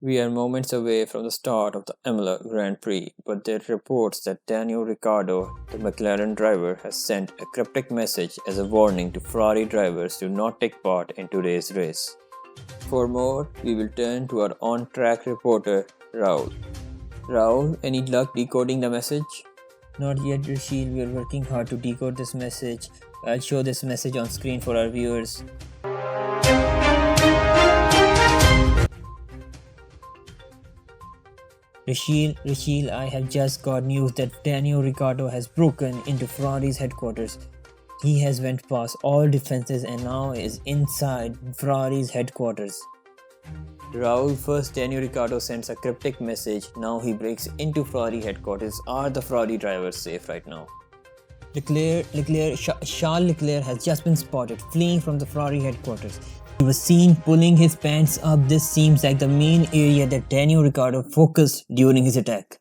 We are moments away from the start of the Imola Grand Prix, but there are reports that Daniel Ricciardo, the McLaren driver, has sent a cryptic message as a warning to Ferrari drivers to not take part in today's race. For more, we will turn to our on-track reporter, Raul. Raul, any luck decoding the message? Not yet, Rashid. We are working hard to decode this message. I'll show this message on screen for our viewers. Rachel, I have just got news that Daniel Ricciardo has broken into Ferrari's headquarters. He has went past all defenses and now is inside Ferrari's headquarters. Raul, first Daniel Ricciardo sends a cryptic message, now he breaks into Ferrari headquarters. Are the Ferrari drivers safe right now? Charles Leclerc has just been spotted fleeing from the Ferrari headquarters. He was seen pulling his pants up. This seems like the main area that Daniel Ricciardo focused during his attack.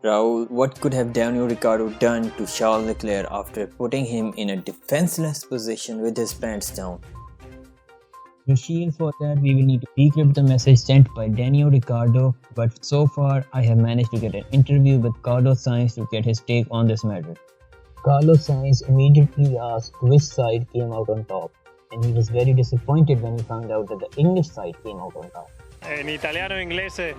Raul, what could have Daniel Ricciardo done to Charles Leclerc after putting him in a defenseless position with his pants down? Rashid, for that we will need to decrypt the message sent by Daniel Ricciardo, but so far I have managed to get an interview with Carlos Sainz to get his take on this matter. Carlos Sainz immediately asked which side came out on top, and he was very disappointed when he found out that the English side came out on top. En italiano inglese.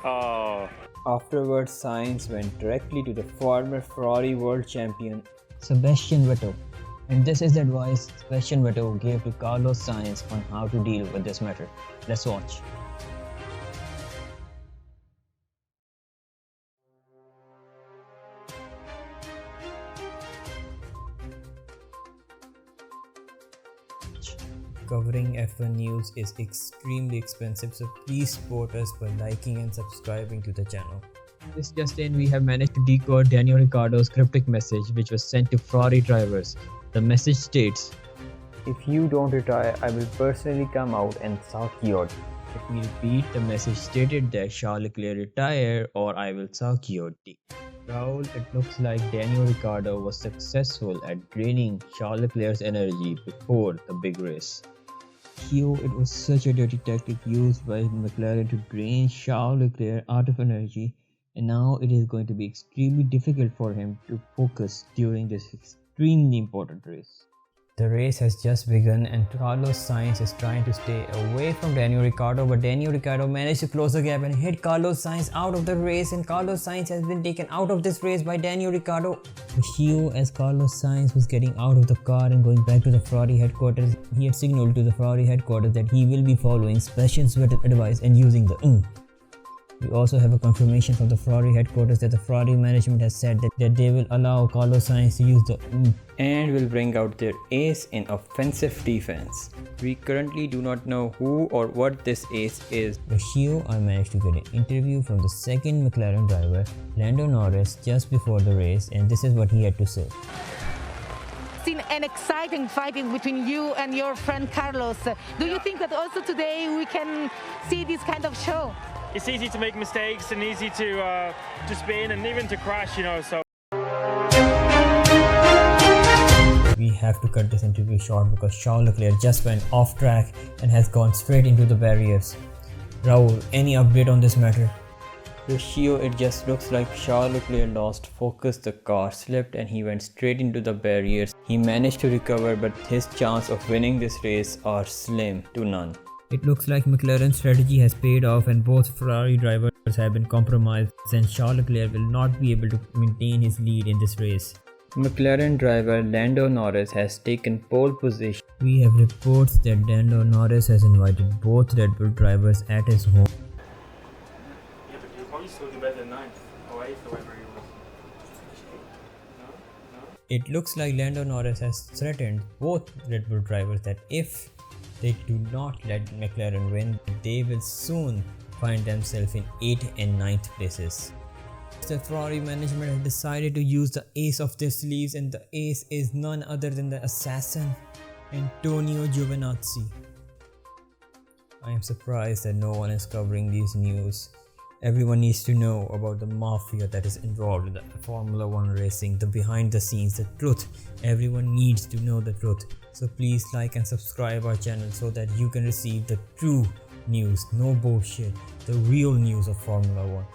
Oh. Afterwards, Sainz went directly to the former Ferrari world champion Sebastian Vettel. And this is the advice Sebastian Vettel gave to Carlos Sainz on how to deal with this matter. Let's watch. Covering F1 news is extremely expensive, so please support us by liking and subscribing to the channel. This just in, we have managed to decode Daniel Ricciardo's cryptic message which was sent to Ferrari drivers. The message states, "If you don't retire, I will personally come out and suck your dick." Let me repeat, the message stated that Charles Leclerc retire or I will suck your dick. Raul, it looks like Daniel Ricciardo was successful at draining Charles Leclerc's energy before the big race. It was such a dirty tactic used by McLaren to drain Charles Leclerc out of energy, and now it is going to be extremely difficult for him to focus during this extremely important race. The race has just begun and Carlos Sainz is trying to stay away from Daniel Ricciardo, but Daniel Ricciardo managed to close the gap and hit Carlos Sainz out of the race, and Carlos Sainz has been taken out of this race by Daniel Ricciardo. As Carlos Sainz was getting out of the car and going back to the Ferrari headquarters, he had signaled to the Ferrari headquarters that he will be following Sebastian Vettel's advice and using the We also have a confirmation from the Ferrari headquarters that the Ferrari management has said that they will allow Carlos Sainz to use the and will bring out their ace in offensive defense. We currently do not know who or what this ace is. I managed to get an interview from the second McLaren driver, Lando Norris, just before the race, and this is what he had to say. Seen an exciting fighting between you and your friend Carlos. Do you think that also today we can see this kind of show? It's easy to make mistakes and easy to spin and even to crash, so. We have to cut this interview short because Charles Leclerc just went off track and has gone straight into the barriers. Raul, any update on this matter? It just looks like Charles Leclerc lost focus, the car slipped and he went straight into the barriers. He managed to recover, but his chance of winning this race are slim to none. It looks like McLaren's strategy has paid off and both Ferrari drivers have been compromised, and Charles Leclerc will not be able to maintain his lead in this race. McLaren driver Lando Norris has taken pole position. We have reports that Lando Norris has invited both Red Bull drivers at his home. Yeah, but you'll probably still do better than 9th or 8th or whatever he was. No? It looks like Lando Norris has threatened both Red Bull drivers that if they do not let McLaren win, they will soon find themselves in 8th and 9th places. The Ferrari management has decided to use the ace of their sleeves, and the ace is none other than the assassin, Antonio Giovinazzi. I am surprised that no one is covering these news. Everyone needs to know about the mafia that is involved in the Formula 1 racing, the behind the scenes, the truth. Everyone needs to know the truth. So please like and subscribe our channel so that you can receive the true news, no bullshit, the real news of Formula 1.